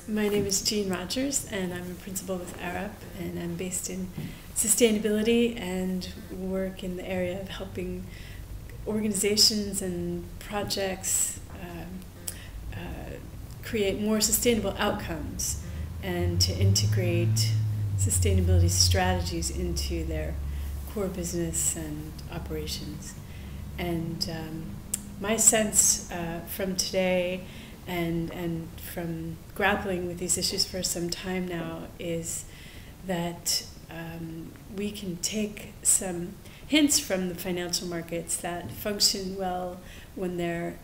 My name is Jean Rogers, and I'm a principal with Arup, and I'm based in sustainability and work in the area of helping organizations and projects create more sustainable outcomes and to integrate sustainability strategies into their core business and operations. And my sense from today and from grappling with these issues for some time now is that we can take some hints from the financial markets that function well when there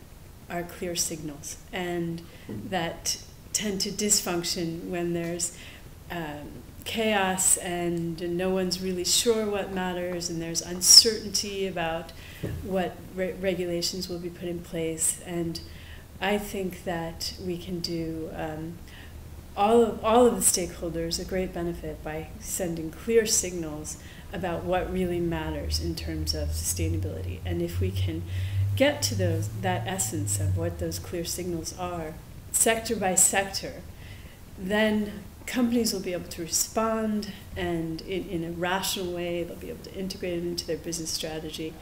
are clear signals, and that tend to dysfunction when there's chaos and no one's really sure what matters, and there's uncertainty about what regulations will be put in place. And I think that we can do all of the stakeholders a great benefit by sending clear signals about what really matters in terms of sustainability. And if we can get to that essence of what those clear signals are, sector by sector, then companies will be able to respond, and in a rational way, they'll be able to integrate it into their business strategy.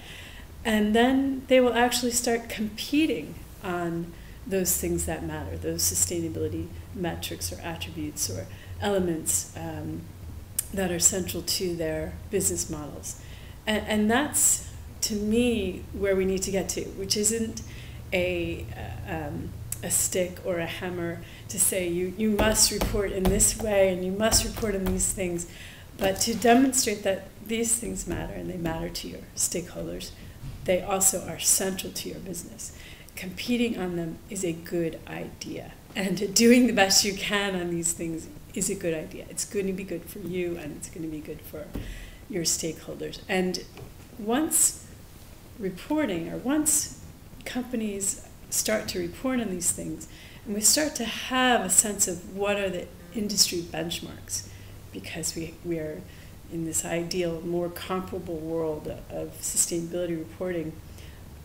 And then they will actually start competing on those things that matter, those sustainability metrics or attributes or elements that are central to their business models. And that's, to me, where we need to get to, which isn't a stick or a hammer to say you must report in this way and you must report on these things, but to demonstrate that these things matter and they matter to your stakeholders. They also are central to your business. Competing on them is a good idea, and doing the best you can on these things is a good idea. It's going to be good for you, and it's going to be good for your stakeholders. And once companies start to report on these things, and we start to have a sense of what are the industry benchmarks, because we are in this ideal, more comparable world of sustainability reporting.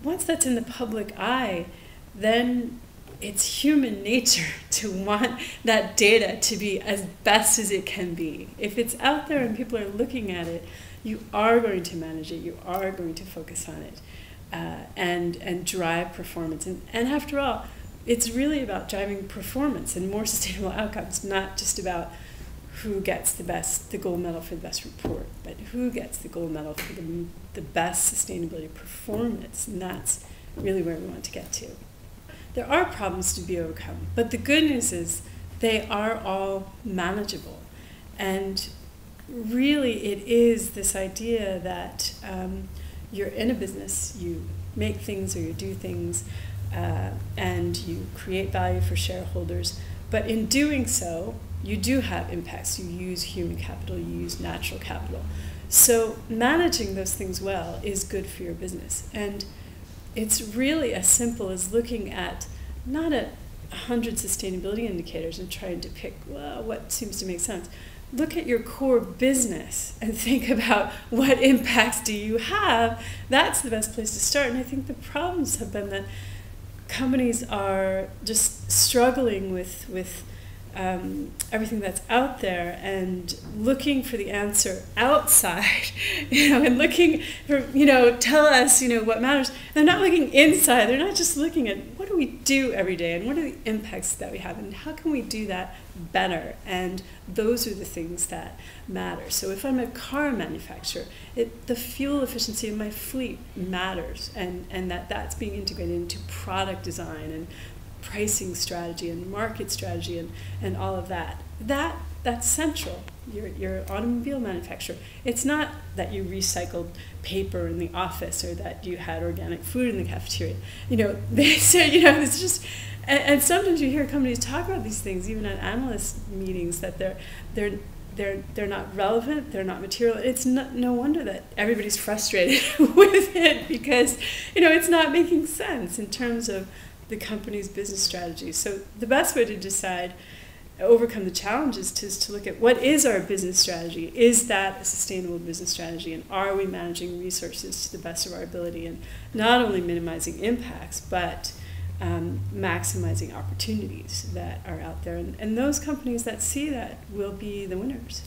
Once that's in the public eye, then it's human nature to want that data to be as best as it can be. If it's out there and people are looking at it, you are going to manage it, you are going to focus on it, and drive performance. And after all, it's really about driving performance and more sustainable outcomes, not just about who gets the gold medal for the best report, but who gets the gold medal for the best sustainability performance. And that's really where we want to get to. There are problems to be overcome, but the good news is they are all manageable. And really it is this idea that you're in a business, you make things or you do things, and you create value for shareholders, but in doing so, you do have impacts. You use human capital, you use natural capital. So managing those things well is good for your business. And it's really as simple as looking at not 100 sustainability indicators and trying to pick, well, what seems to make sense. Look at your core business and think about what impacts do you have. That's the best place to start. And I think the problems have been that companies are just struggling with everything that's out there and looking for the answer outside, and looking for, tell us, what matters. They're not looking inside. They're not just looking at what do we do every day and what are the impacts that we have and how can we do that better. And those are the things that matter. So if I'm a car manufacturer, the fuel efficiency of my fleet matters, and that's being integrated into product design and pricing strategy and market strategy and all of that. That's central. You're an automobile manufacturer. It's not that you recycled paper in the office or that you had organic food in the cafeteria. They say, it's just, and sometimes you hear companies talk about these things, even at analyst meetings, that they're not relevant, they're not material. It's no wonder that everybody's frustrated with it, because it's not making sense in terms of the company's business strategy. So the best way to overcome the challenges is to look at what is our business strategy. Is that a sustainable business strategy? And are we managing resources to the best of our ability and not only minimizing impacts, but maximizing opportunities that are out there. And those companies that see that will be the winners.